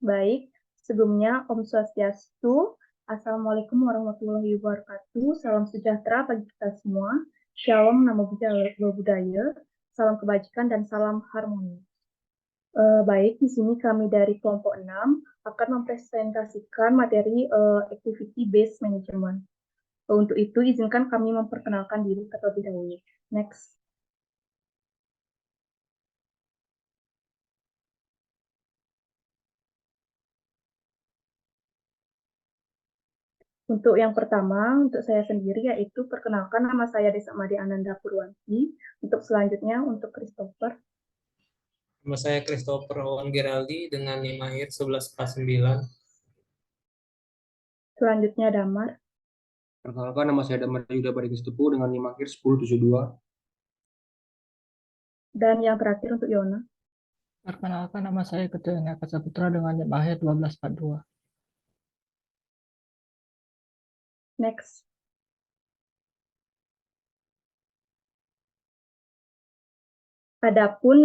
Baik, sebelumnya Om Swastiastu, Assalamualaikum warahmatullahi wabarakatuh, salam sejahtera bagi kita semua, Shalom, Namo Buddhaya, salam kebajikan dan salam harmoni. Baik, di sini kami dari kelompok 6 akan mempresentasikan materi Activity Based Management. Untuk itu, izinkan kami memperkenalkan diri terlebih dahulu. Next. Untuk yang pertama, untuk saya sendiri, yaitu perkenalkan nama saya Desa Made Ananda Purwanti. Untuk selanjutnya, untuk Christopher. Nama saya Christopher Owen Geraldi dengan NIM akhir 1149. Selanjutnya, Damar. Perkenalkan, nama saya Damar Yuda Baringistupu dengan NIM akhir 1072. Dan yang terakhir untuk Yona. Perkenalkan, nama saya Ketuanya Kasaputra dengan NIM akhir 1242. Next. Adapun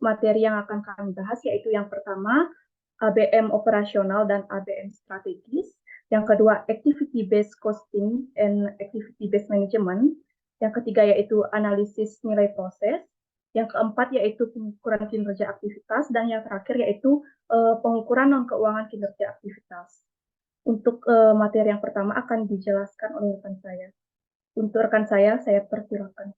materi yang akan kami bahas yaitu yang pertama ABM operasional dan ABM strategis, yang kedua activity based costing and activity based management, yang ketiga yaitu analisis nilai proses, yang keempat yaitu pengukuran kinerja aktivitas, dan yang terakhir yaitu pengukuran non keuangan kinerja aktivitas. Untuk materi yang pertama akan dijelaskan oleh rekan saya. Untuk rekan saya persilakan.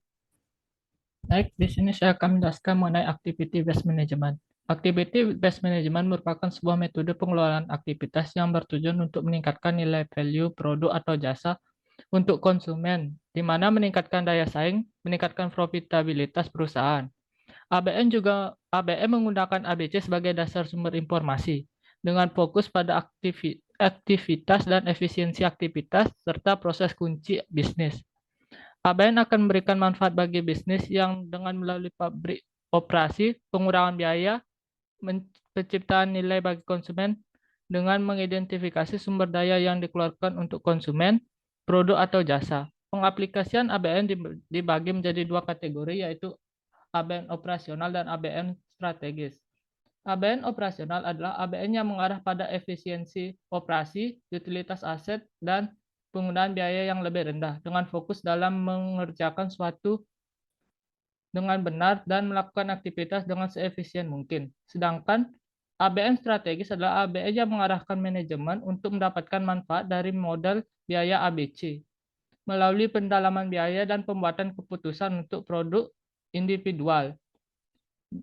Baik, di sini saya akan menjelaskan mengenai activity based management. Activity based management merupakan sebuah metode pengelolaan aktivitas yang bertujuan untuk meningkatkan nilai value produk atau jasa untuk konsumen, di mana meningkatkan daya saing, meningkatkan profitabilitas perusahaan. ABM menggunakan ABC sebagai dasar sumber informasi, dengan fokus pada aktivitas dan efisiensi aktivitas, serta proses kunci bisnis. ABN akan memberikan manfaat bagi bisnis yang dengan melalui pabrik operasi, pengurangan biaya, penciptaan nilai bagi konsumen, dengan mengidentifikasi sumber daya yang dikeluarkan untuk konsumen, produk atau jasa. Pengaplikasian ABN dibagi menjadi dua kategori, yaitu ABN operasional dan ABN strategis. ABN operasional adalah ABN yang mengarah pada efisiensi operasi, utilitas aset, dan penggunaan biaya yang lebih rendah, dengan fokus dalam mengerjakan suatu dengan benar dan melakukan aktivitas dengan seefisien mungkin. Sedangkan ABN strategis adalah ABN yang mengarahkan manajemen untuk mendapatkan manfaat dari model biaya ABC melalui pendalaman biaya dan pembuatan keputusan untuk produk individual,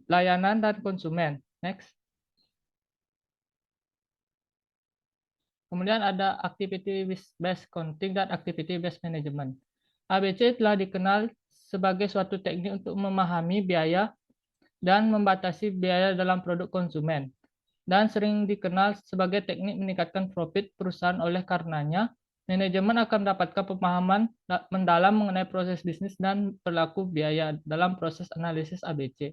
layanan, dan konsumen. Next. Kemudian ada activity based counting dan activity based management. ABC telah dikenal sebagai suatu teknik untuk memahami biaya dan membatasi biaya dalam produk konsumen, dan sering dikenal sebagai teknik meningkatkan profit perusahaan. Oleh karenanya, manajemen akan mendapatkan pemahaman mendalam mengenai proses bisnis dan perilaku biaya dalam proses analisis ABC.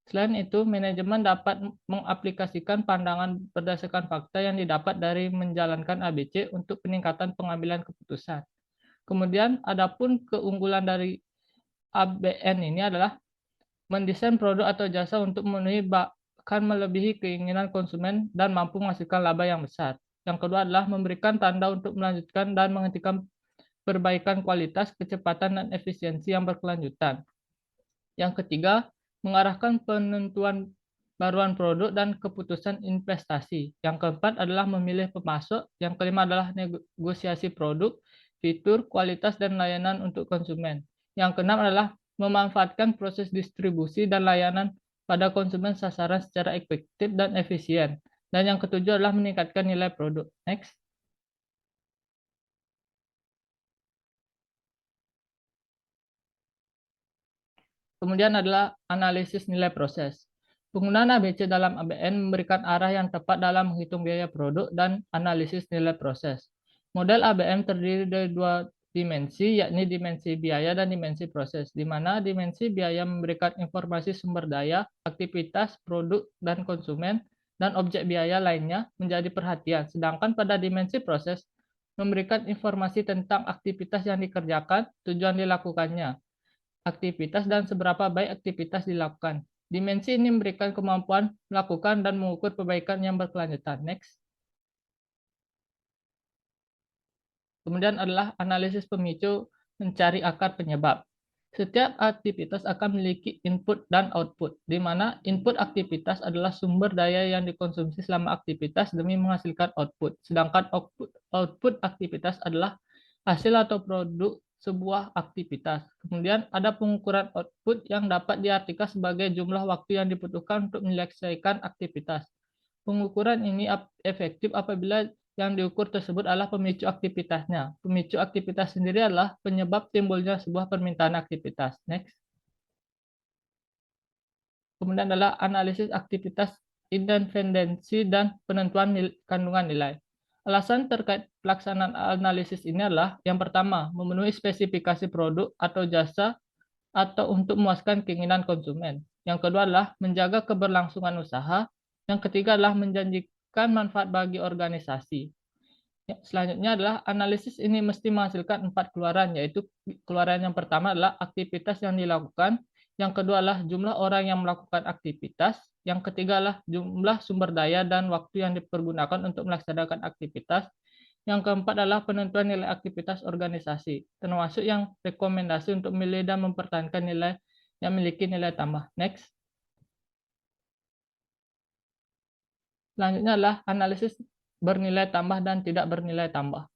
Selain itu, manajemen dapat mengaplikasikan pandangan berdasarkan fakta yang didapat dari menjalankan ABC untuk peningkatan pengambilan keputusan. Kemudian, adapun keunggulan dari ABN ini adalah mendesain produk atau jasa untuk memenuhi bahkan melebihi keinginan konsumen dan mampu menghasilkan laba yang besar. Yang kedua adalah memberikan tanda untuk melanjutkan dan menghentikan perbaikan kualitas, kecepatan, dan efisiensi yang berkelanjutan. Yang ketiga, mengarahkan penentuan baruan produk dan keputusan investasi. Yang keempat adalah memilih pemasok. Yang kelima adalah negosiasi produk, fitur, kualitas, dan layanan untuk konsumen. Yang keenam adalah memanfaatkan proses distribusi dan layanan pada konsumen sasaran secara efektif dan efisien. Dan yang ketujuh adalah meningkatkan nilai produk. Next. Kemudian adalah analisis nilai proses. Penggunaan ABC dalam ABN memberikan arah yang tepat dalam menghitung biaya produk dan analisis nilai proses. Model ABM terdiri dari dua dimensi, yakni dimensi biaya dan dimensi proses, di mana dimensi biaya memberikan informasi sumber daya, aktivitas, produk, dan konsumen, dan objek biaya lainnya menjadi perhatian. Sedangkan pada dimensi proses, memberikan informasi tentang aktivitas yang dikerjakan, tujuan dilakukannya, aktivitas, dan seberapa baik aktivitas dilakukan. Dimensi ini memberikan kemampuan melakukan dan mengukur perbaikan yang berkelanjutan. Next. Kemudian adalah analisis pemicu, mencari akar penyebab. Setiap aktivitas akan memiliki input dan output, di mana input aktivitas adalah sumber daya yang dikonsumsi selama aktivitas demi menghasilkan output, sedangkan output aktivitas adalah hasil atau produk sebuah aktivitas. Kemudian ada pengukuran output yang dapat diartikan sebagai jumlah waktu yang dibutuhkan untuk menyelesaikan aktivitas. Pengukuran ini efektif apabila yang diukur tersebut adalah pemicu aktivitasnya. Pemicu aktivitas sendiri adalah penyebab timbulnya sebuah permintaan aktivitas. Next. Kemudian adalah analisis aktivitas independensi dan penentuan kandungan nilai. Alasan terkait pelaksanaan analisis ini adalah yang pertama, memenuhi spesifikasi produk atau jasa atau untuk memuaskan keinginan konsumen. Yang kedua adalah menjaga keberlangsungan usaha. Yang ketiga adalah menjanjikan manfaat bagi organisasi. Selanjutnya adalah analisis ini mesti menghasilkan 4 keluaran, yaitu keluaran yang pertama adalah aktivitas yang dilakukan, yang kedua adalah jumlah orang yang melakukan aktivitas, yang ketiga adalah jumlah sumber daya dan waktu yang dipergunakan untuk melaksanakan aktivitas, yang keempat adalah penentuan nilai aktivitas organisasi, termasuk yang rekomendasi untuk memilih dan mempertahankan nilai yang memiliki nilai tambah. Next. Selanjutnya adalah analisis bernilai tambah dan tidak bernilai tambah.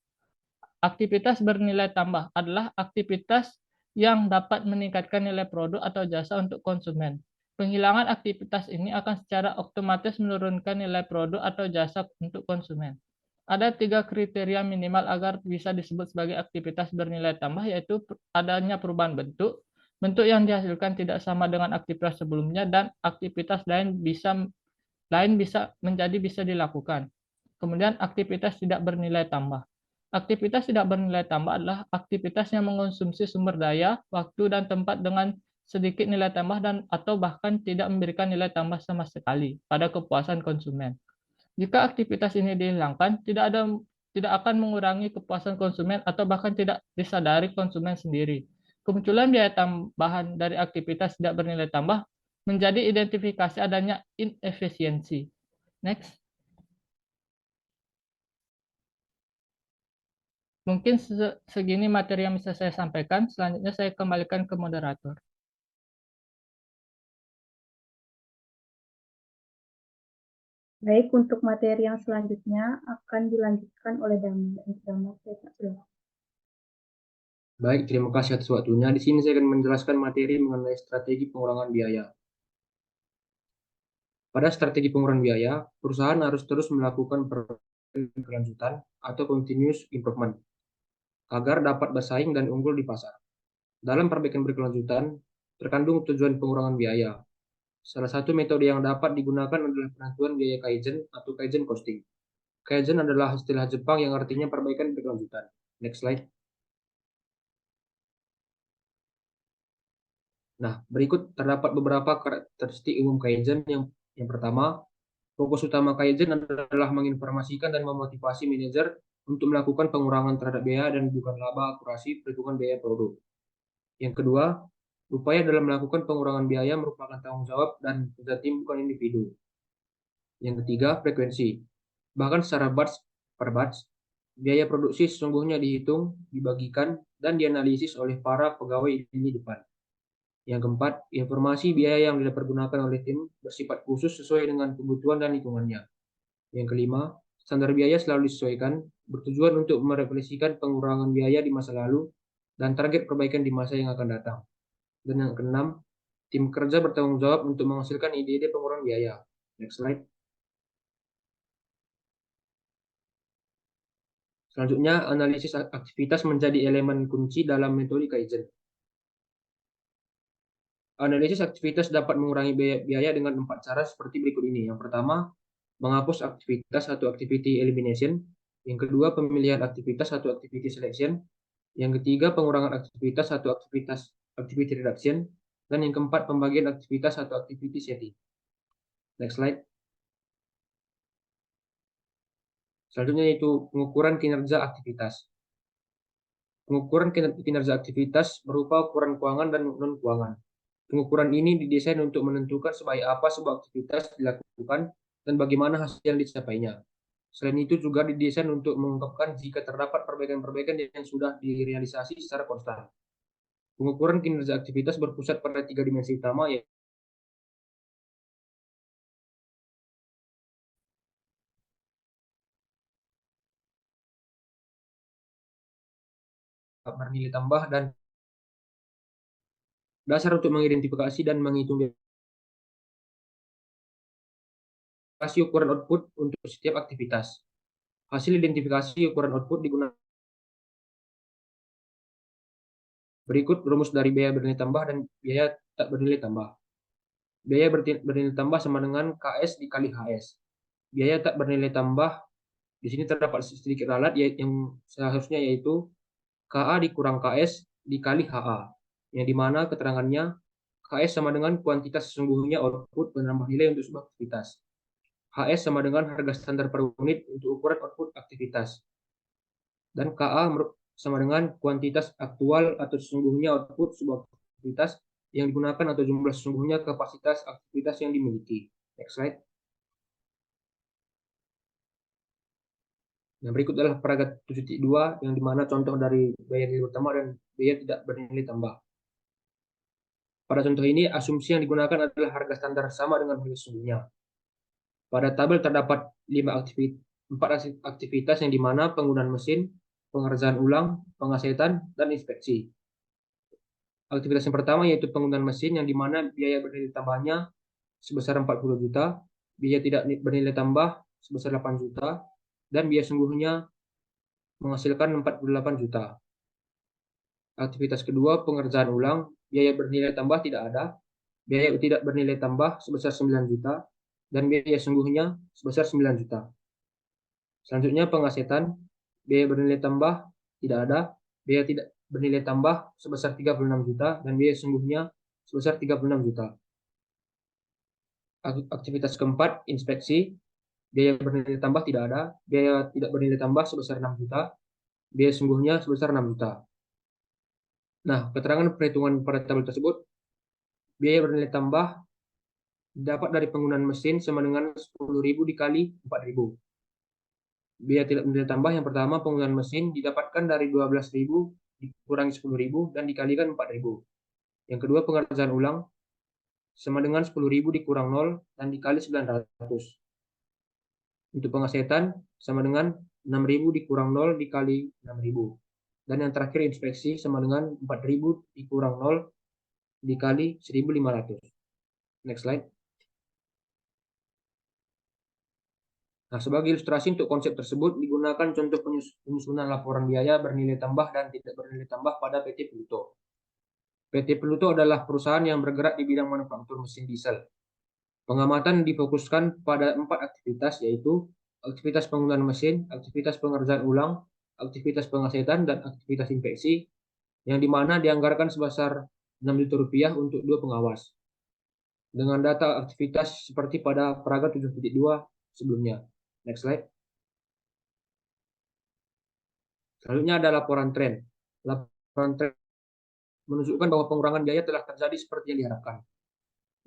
Aktivitas bernilai tambah adalah aktivitas yang dapat meningkatkan nilai produk atau jasa untuk konsumen. Penghilangan aktivitas ini akan secara otomatis menurunkan nilai produk atau jasa untuk konsumen. Ada 3 kriteria minimal agar bisa disebut sebagai aktivitas bernilai tambah, yaitu adanya perubahan bentuk, bentuk yang dihasilkan tidak sama dengan aktivitas sebelumnya, dan aktivitas lain bisa dilakukan. Kemudian aktivitas tidak bernilai tambah. Aktivitas tidak bernilai tambah adalah aktivitas yang mengonsumsi sumber daya, waktu, dan tempat dengan sedikit nilai tambah dan atau bahkan tidak memberikan nilai tambah sama sekali pada kepuasan konsumen. Jika aktivitas ini dihilangkan, tidak akan mengurangi kepuasan konsumen atau bahkan tidak disadari konsumen sendiri. Kemunculan biaya tambahan dari aktivitas tidak bernilai tambah menjadi identifikasi adanya inefisiensi. Next. Mungkin segini materi yang bisa saya sampaikan. Selanjutnya saya kembalikan ke moderator. Baik, untuk materi yang selanjutnya akan dilanjutkan oleh Damar. Baik, terima kasih atas waktunya. Di sini saya akan menjelaskan materi mengenai strategi pengurangan biaya. Pada strategi pengurangan biaya, perusahaan harus terus melakukan perbaikan berkelanjutan atau continuous improvement agar dapat bersaing dan unggul di pasar. Dalam perbaikan berkelanjutan, terkandung tujuan pengurangan biaya. Salah satu metode yang dapat digunakan adalah penentuan biaya Kaizen atau Kaizen costing. Kaizen adalah istilah Jepang yang artinya perbaikan berkelanjutan. Next slide. Nah, berikut terdapat beberapa karakteristik umum Kaizen. Yang pertama, fokus utama Kaizen adalah menginformasikan dan memotivasi manajer untuk melakukan pengurangan terhadap biaya dan bukan laba akurasi perhitungan biaya produk. Yang kedua, upaya dalam melakukan pengurangan biaya merupakan tanggung jawab dan kerja tim bukan individu. Yang ketiga, frekuensi. Bahkan secara batch per batch, biaya produksi sesungguhnya dihitung, dibagikan, dan dianalisis oleh para pegawai lini depan. Yang keempat, informasi biaya yang dipergunakan oleh tim bersifat khusus sesuai dengan kebutuhan dan hitungannya. Yang kelima, standar biaya selalu disesuaikan, bertujuan untuk merefleksikan pengurangan biaya di masa lalu dan target perbaikan di masa yang akan datang. Dan yang keenam, tim kerja bertanggung jawab untuk menghasilkan ide-ide pengurangan biaya. Next slide. Selanjutnya, analisis aktivitas menjadi elemen kunci dalam metode Kaizen. Analisis aktivitas dapat mengurangi biaya dengan 4 cara seperti berikut ini. Yang pertama, menghapus aktivitas atau activity elimination. Yang kedua, pemilihan aktivitas atau activity selection. Yang ketiga, pengurangan aktivitas atau activity reduction. Dan yang keempat, pembagian aktivitas atau activity setting. Next slide. Selanjutnya yaitu pengukuran kinerja aktivitas. Pengukuran kinerja aktivitas berupa ukuran keuangan dan non-keuangan. Pengukuran ini didesain untuk menentukan sebaik apa sebuah aktivitas dilakukan dan bagaimana hasil yang dicapainya. Selain itu juga didesain untuk mengungkapkan jika terdapat perbaikan-perbaikan yang sudah direalisasi secara konstan. Pengukuran kinerja aktivitas berpusat pada 3 dimensi utama, yaitu bernilai tambah dan dasar untuk mengidentifikasi dan menghitung ukuran output untuk setiap aktivitas. Hasil identifikasi ukuran output digunakan berikut rumus dari biaya bernilai tambah dan biaya tak bernilai tambah. Biaya bernilai tambah sama dengan KS dikali HS. Biaya tak bernilai tambah, di sini terdapat sedikit ralat yang seharusnya yaitu KA dikurang KS dikali HA, yang dimana keterangannya KS sama dengan kuantitas sesungguhnya output penambah nilai untuk sebuah aktivitas. HS sama dengan harga standar per unit untuk ukuran output aktivitas. Dan KA sama dengan kuantitas aktual atau sesungguhnya output sebuah aktivitas yang digunakan atau jumlah sesungguhnya kapasitas aktivitas yang dimiliki. Next slide. Yang berikut adalah paragraf 7.2 yang dimana contoh dari biaya nilai utama dan biaya tidak bernilai tambah. Pada contoh ini, asumsi yang digunakan adalah harga standar sama dengan harga sesungguhnya. Pada tabel terdapat 4 aktivitas yang dimana penggunaan mesin, pengerjaan ulang, pengasetan, dan inspeksi. Aktivitas yang pertama yaitu penggunaan mesin yang dimana biaya bernilai tambahnya sebesar 40 juta, biaya tidak bernilai tambah sebesar 8 juta, dan biaya sungguhnya menghasilkan 48 juta. Aktivitas kedua, pengerjaan ulang, biaya bernilai tambah tidak ada, biaya tidak bernilai tambah sebesar 9 juta, dan biaya sungguhnya sebesar 9 juta. Selanjutnya, pengasetan, biaya bernilai tambah tidak ada, biaya tidak bernilai tambah sebesar 36 juta, dan biaya sungguhnya sebesar 36 juta. Aktivitas keempat, inspeksi, biaya bernilai tambah tidak ada, biaya tidak bernilai tambah sebesar 6 juta, biaya sungguhnya sebesar 6 juta. Nah, keterangan perhitungan pada tabel tersebut, biaya bernilai tambah dapat dari penggunaan mesin sama dengan 10.000 dikali 4.000. Biaya tidak bernilai tambah yang pertama penggunaan mesin didapatkan dari 12.000 dikurangi 10.000 dan dikalikan 4.000. Yang kedua pengerjaan ulang sama dengan 10.000 dikurang 0 dan dikali 900. Untuk pengasetan sama dengan 6.000 dikurang 0 dikali 6.000. Dan yang terakhir inspeksi sama dengan 4.000 dikurang 0 dikali 1.500. Next slide. Nah, sebagai ilustrasi untuk konsep tersebut digunakan contoh penyusunan laporan biaya bernilai tambah dan tidak bernilai tambah pada PT Pluto. PT Pluto adalah perusahaan yang bergerak di bidang manufaktur mesin diesel. Pengamatan difokuskan pada 4 aktivitas, yaitu aktivitas penggunaan mesin, aktivitas pengerjaan ulang, aktivitas pengasetan, dan aktivitas inspeksi, yang dimana dianggarkan sebesar 6 juta rupiah untuk 2 pengawas. Dengan data aktivitas seperti pada paragraf 7.2 sebelumnya. Next slide. Selanjutnya ada laporan tren. Laporan tren menunjukkan bahwa pengurangan biaya telah terjadi seperti yang diharapkan.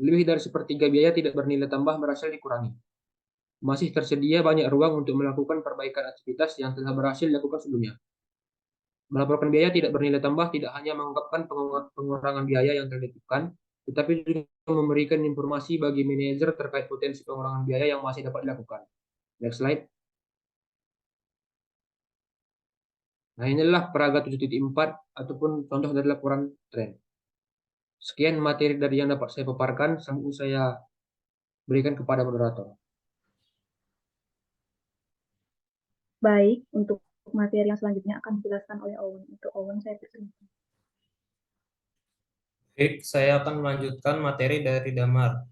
Lebih dari sepertiga biaya tidak bernilai tambah berhasil dikurangi. Masih tersedia banyak ruang untuk melakukan perbaikan aktivitas yang telah berhasil dilakukan sebelumnya. Melaporkan biaya tidak bernilai tambah tidak hanya mengungkapkan pengurangan biaya yang tertentukan, tetapi juga memberikan informasi bagi manajer terkait potensi pengurangan biaya yang masih dapat dilakukan. Next slide. Nah, inilah paragraf 7.4 ataupun contoh dari laporan tren. Sekian materi dari yang dapat saya paparkan, selanjutnya saya berikan kepada moderator. Baik, untuk materi yang selanjutnya akan dijelaskan oleh Owen. Untuk Owen, saya persilakan. Baik, saya akan melanjutkan materi dari Damar.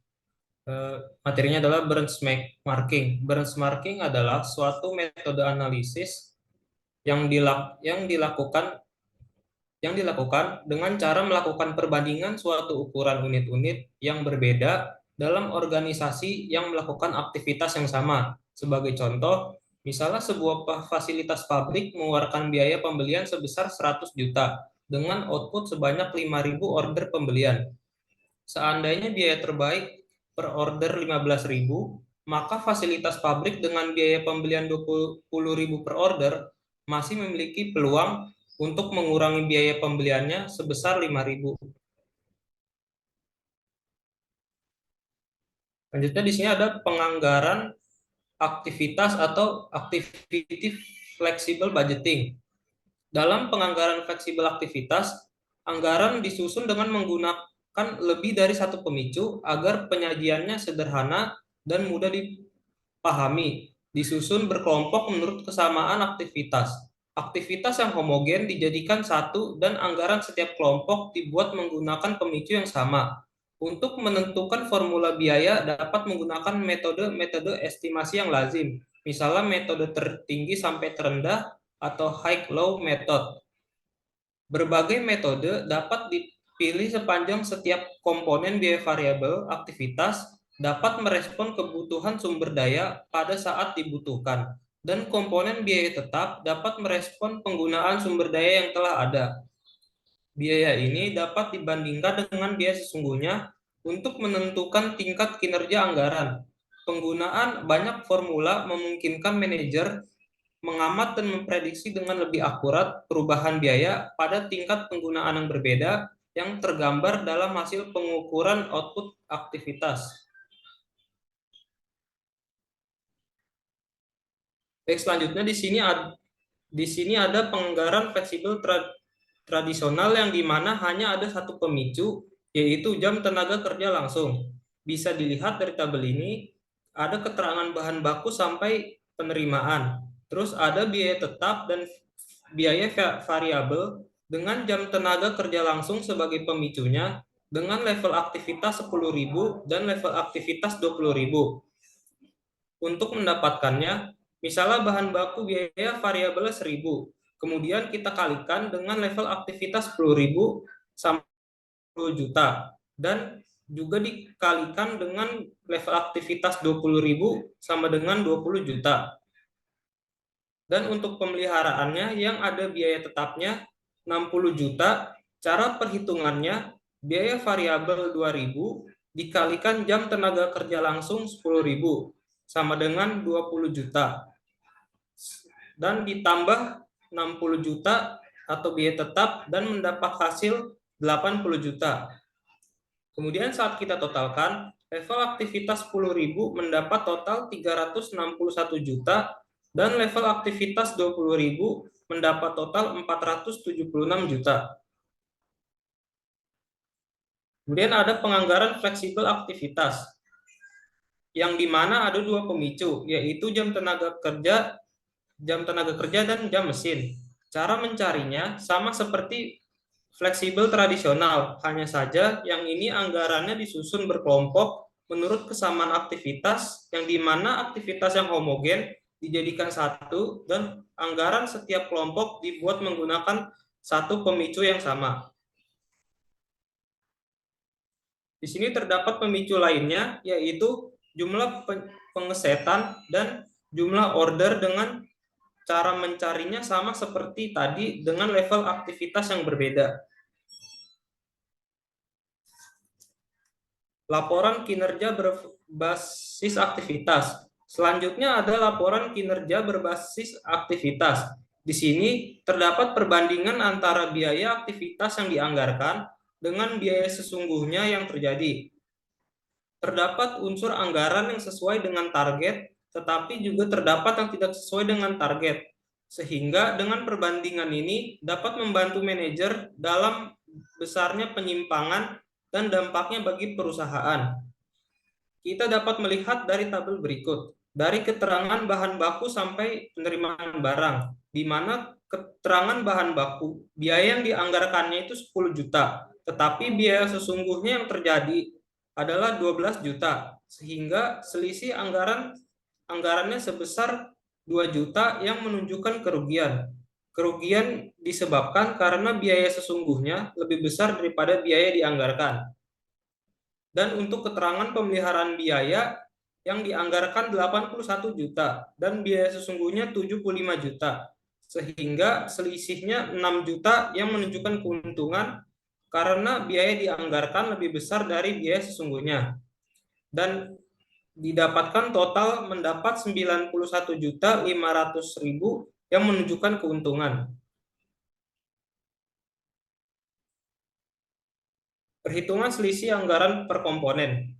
Materinya adalah benchmarking. Benchmarking adalah suatu metode analisis yang dilakukan dengan cara melakukan perbandingan suatu ukuran unit-unit yang berbeda dalam organisasi yang melakukan aktivitas yang sama. Sebagai contoh, misalnya sebuah fasilitas pabrik mengeluarkan biaya pembelian sebesar 100 juta dengan output sebanyak 5.000 order pembelian. Seandainya biaya terbaik per order 15.000, maka fasilitas pabrik dengan biaya pembelian 20.000 per order masih memiliki peluang untuk mengurangi biaya pembeliannya sebesar 5.000. Selanjutnya di sini ada penganggaran aktivitas atau activity flexible budgeting. Dalam penganggaran fleksibel aktivitas, anggaran disusun dengan menggunakan lebih dari satu pemicu agar penyajiannya sederhana dan mudah dipahami. Disusun berkelompok menurut kesamaan aktivitas. Aktivitas yang homogen dijadikan satu dan anggaran setiap kelompok dibuat menggunakan pemicu yang sama. Untuk menentukan formula biaya dapat menggunakan metode estimasi yang lazim. Misalnya metode tertinggi sampai terendah atau high-low method. Berbagai metode dapat dipilih sepanjang setiap komponen biaya variabel aktivitas dapat merespon kebutuhan sumber daya pada saat dibutuhkan, dan komponen biaya tetap dapat merespon penggunaan sumber daya yang telah ada. Biaya ini dapat dibandingkan dengan biaya sesungguhnya untuk menentukan tingkat kinerja anggaran. Penggunaan banyak formula memungkinkan manajer mengamat dan memprediksi dengan lebih akurat perubahan biaya pada tingkat penggunaan yang berbeda yang tergambar dalam hasil pengukuran output aktivitas. Baik, selanjutnya di sini ada penganggaran fleksibel tradisional yang dimana hanya ada satu pemicu, yaitu jam tenaga kerja langsung. Bisa dilihat dari tabel ini, ada keterangan bahan baku sampai penerimaan. Terus ada biaya tetap dan biaya variabel dengan jam tenaga kerja langsung sebagai pemicunya dengan level aktivitas 10.000 dan level aktivitas 20.000. Untuk mendapatkannya, misalnya bahan baku biaya variabelnya 1.000, kemudian kita kalikan dengan level aktivitas 10.000 sampai 10 juta, dan juga dikalikan dengan level aktivitas 20.000 sama dengan 20 juta. Dan untuk pemeliharaannya yang ada biaya tetapnya 60 juta, cara perhitungannya biaya variabel 2.000 dikalikan jam tenaga kerja langsung 10.000 sama dengan 20 juta. Dan ditambah 60 juta atau biaya tetap dan mendapat hasil 80 juta. Kemudian saat kita totalkan, level aktivitas 10.000 mendapat total 361 juta dan level aktivitas 20.000 mendapat total 476 juta. Kemudian ada penganggaran fleksibel aktivitas, yang dimana ada dua pemicu, yaitu jam tenaga kerja dan jam mesin. Cara mencarinya sama seperti fleksibel tradisional, hanya saja yang ini anggarannya disusun berkelompok menurut kesamaan aktivitas, yang dimana aktivitas yang homogen dijadikan satu dan anggaran setiap kelompok dibuat menggunakan satu pemicu yang sama. Di sini terdapat pemicu lainnya, yaitu jumlah pengesetan dan jumlah order dengan cara mencarinya sama seperti tadi dengan level aktivitas yang berbeda. Laporan kinerja berbasis aktivitas. Selanjutnya ada laporan kinerja berbasis aktivitas. Di sini terdapat perbandingan antara biaya aktivitas yang dianggarkan dengan biaya sesungguhnya yang terjadi. Terdapat unsur anggaran yang sesuai dengan target, tetapi juga terdapat yang tidak sesuai dengan target. Sehingga dengan perbandingan ini dapat membantu manajer dalam besarnya penyimpangan dan dampaknya bagi perusahaan. Kita dapat melihat dari tabel berikut, dari keterangan bahan baku sampai penerimaan barang, di mana keterangan bahan baku, biaya yang dianggarkannya itu 10 juta, tetapi biaya sesungguhnya yang terjadi adalah 12 juta, sehingga selisih anggarannya sebesar 2 juta yang menunjukkan kerugian. Kerugian disebabkan karena biaya sesungguhnya lebih besar daripada biaya dianggarkan. Dan untuk keterangan pemeliharaan biaya yang dianggarkan 81 juta dan biaya sesungguhnya 75 juta. Sehingga selisihnya 6 juta yang menunjukkan keuntungan karena biaya dianggarkan lebih besar dari biaya sesungguhnya. Dan didapatkan total mendapat 91.500.000 yang menunjukkan keuntungan. Perhitungan selisih anggaran per komponen.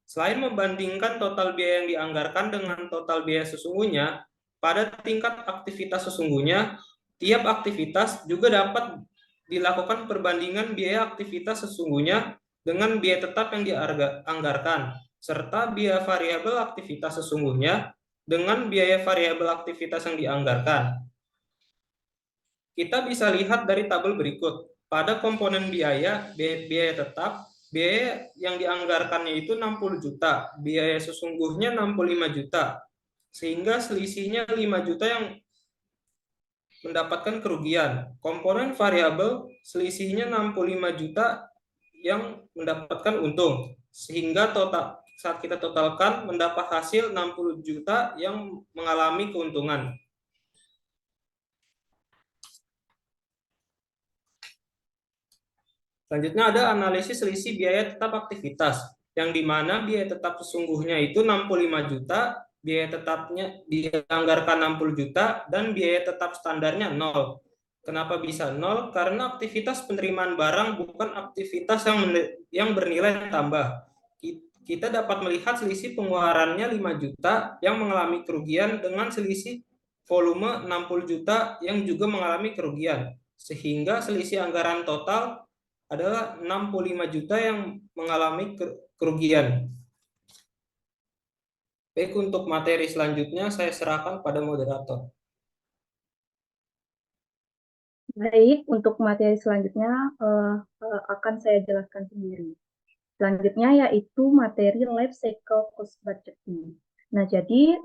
Selain membandingkan total biaya yang dianggarkan dengan total biaya sesungguhnya, pada tingkat aktivitas sesungguhnya, tiap aktivitas juga dapat dilakukan perbandingan biaya aktivitas sesungguhnya dengan biaya tetap yang dianggarkan, serta biaya variabel aktivitas sesungguhnya dengan biaya variabel aktivitas yang dianggarkan. Kita bisa lihat dari tabel berikut. Pada komponen biaya tetap, biaya yang dianggarkannya itu 60 juta, biaya sesungguhnya 65 juta. Sehingga selisihnya 5 juta yang mendapatkan kerugian. Komponen variabel selisihnya 65 juta yang mendapatkan untung. Sehingga saat kita totalkan mendapat hasil 60 juta yang mengalami keuntungan. Selanjutnya ada analisis selisih biaya tetap aktivitas, yang dimana biaya tetap sesungguhnya itu 65 juta, biaya tetapnya dianggarkan 60 juta, dan biaya tetap standarnya 0. Kenapa bisa 0? Karena aktivitas penerimaan barang bukan aktivitas yang bernilai tambah. Kita dapat melihat selisih pengeluarannya 5 juta yang mengalami kerugian dengan selisih volume 60 juta yang juga mengalami kerugian. Sehingga selisih anggaran total adalah 65 juta yang mengalami kerugian. Baik, untuk materi selanjutnya saya serahkan pada moderator. Baik, untuk materi selanjutnya akan saya jelaskan sendiri. Selanjutnya yaitu materi life cycle cost budgeting. Nah, jadi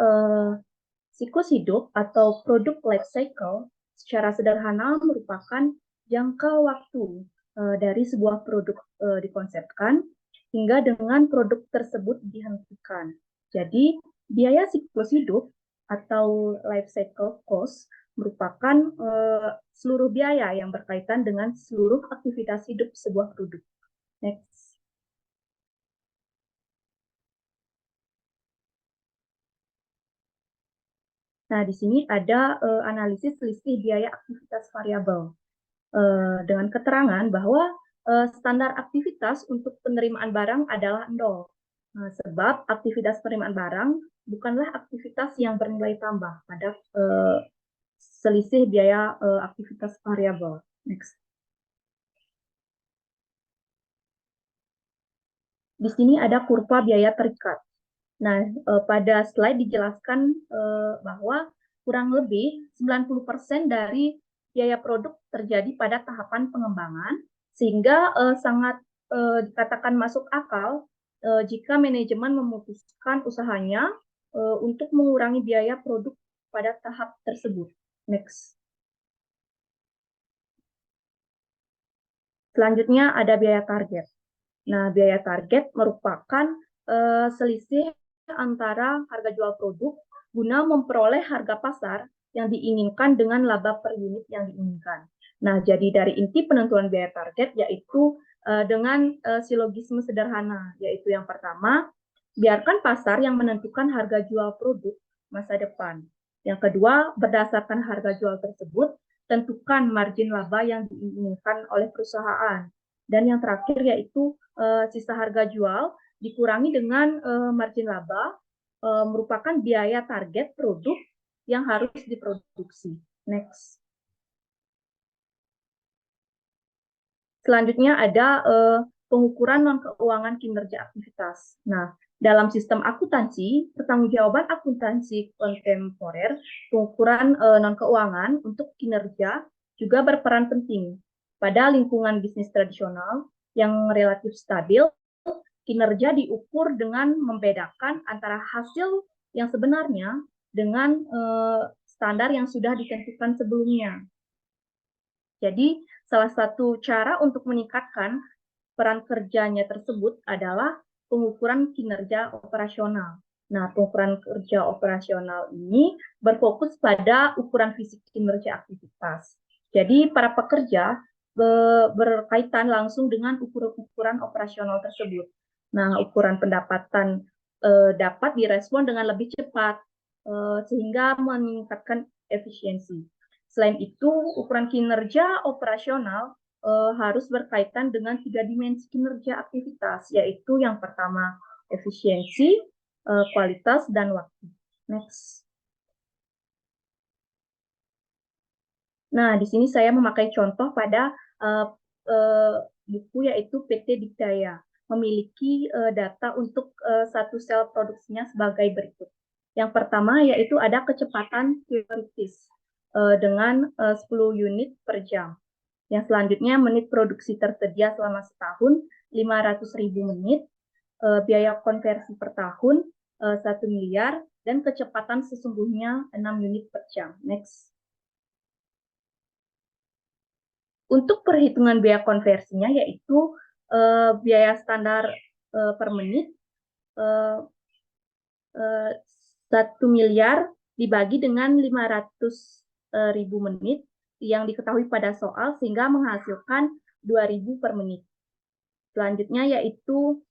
siklus hidup atau produk life cycle secara sederhana merupakan jangka waktu dari sebuah produk dikonsepkan hingga dengan produk tersebut dihentikan. Jadi, biaya siklus hidup atau life cycle cost merupakan seluruh biaya yang berkaitan dengan seluruh aktivitas hidup sebuah produk. Next. Nah, di sini ada analisis selisih biaya aktivitas variabel dengan keterangan bahwa standar aktivitas untuk penerimaan barang adalah 0. Sebab aktivitas penerimaan barang bukanlah aktivitas yang bernilai tambah pada selisih biaya aktivitas variabel. Next. Di sini ada kurva biaya terikat. Nah, pada slide dijelaskan bahwa kurang lebih 90% dari biaya produk terjadi pada tahapan pengembangan, sehingga sangat dikatakan masuk akal jika manajemen memutuskan usahanya untuk mengurangi biaya produk pada tahap tersebut. Next. Selanjutnya ada biaya target. Nah, biaya target merupakan selisih antara harga jual produk guna memperoleh harga pasar yang diinginkan dengan laba per unit yang diinginkan. Nah, jadi dari inti penentuan biaya target yaitu dengan silogisme sederhana, yaitu yang pertama, biarkan pasar yang menentukan harga jual produk masa depan. Yang kedua, berdasarkan harga jual tersebut, tentukan margin laba yang diinginkan oleh perusahaan. Dan yang terakhir yaitu sisa harga jual dikurangi dengan margin laba merupakan biaya target produk yang harus diproduksi. Next. Selanjutnya ada pengukuran non-keuangan kinerja aktivitas. Nah, dalam sistem akuntansi, pertanggungjawaban akuntansi kontemporer, pengukuran non-keuangan untuk kinerja juga berperan penting. Pada lingkungan bisnis tradisional yang relatif stabil, kinerja diukur dengan membedakan antara hasil yang sebenarnya dengan standar yang sudah ditentukan sebelumnya. Jadi, salah satu cara untuk meningkatkan peran kerjanya tersebut adalah pengukuran kinerja operasional. Nah, pengukuran kerja operasional ini berfokus pada ukuran fisik kinerja aktivitas. Jadi, para pekerja berkaitan langsung dengan ukuran operasional tersebut. Nah, ukuran pendapatan dapat direspon dengan lebih cepat sehingga meningkatkan efisiensi. Selain itu, ukuran kinerja operasional harus berkaitan dengan 3 dimensi kinerja aktivitas, yaitu yang pertama efisiensi, kualitas, dan waktu. Next. Nah, di sini saya memakai contoh pada buku yaitu PT Dikdaya, memiliki data untuk satu sel produksinya sebagai berikut. Yang pertama yaitu ada kecepatan teoritis dengan 10 unit per jam. Yang selanjutnya menit produksi tersedia selama setahun 500.000 menit, biaya konversi per tahun 1 miliar, dan kecepatan sesungguhnya 6 unit per jam. Next. Untuk perhitungan biaya konversinya yaitu biaya standar per menit 1 miliar dibagi dengan 500.000 menit yang diketahui pada soal sehingga menghasilkan 2.000 per menit. Selanjutnya yaitu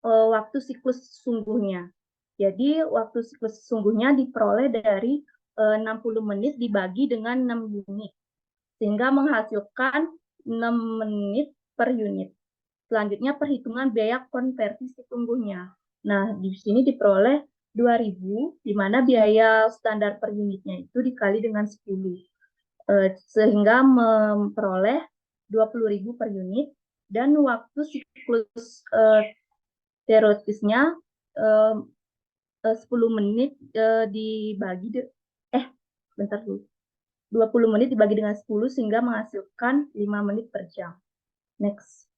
waktu siklus sesungguhnya. Jadi waktu siklus sesungguhnya diperoleh dari 60 menit dibagi dengan 6 unit sehingga menghasilkan 6 menit per unit. Selanjutnya perhitungan biaya konversi sesungguhnya. Nah, di sini diperoleh 2.000, di mana biaya standar per unitnya itu dikali dengan 10. Sehingga memperoleh 20.000 per unit, dan waktu siklus teoritisnya 10 menit dibagi, bentar dulu. 20 menit dibagi dengan 10 sehingga menghasilkan 5 menit per jam. Next.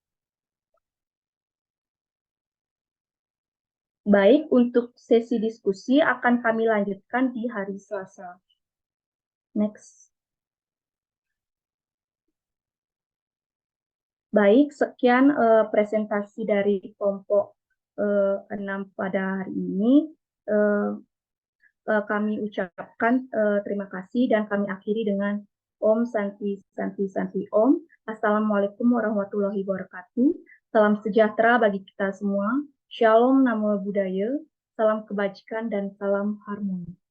Baik, untuk sesi diskusi akan kami lanjutkan di hari Selasa. Next. Baik, sekian presentasi dari kelompok 6 pada hari ini. Kami ucapkan terima kasih dan kami akhiri dengan Om Santi Santi Santi Om. Assalamualaikum warahmatullahi wabarakatuh. Salam sejahtera bagi kita semua. Shalom Namo Buddhaya. Salam kebajikan dan salam harmoni.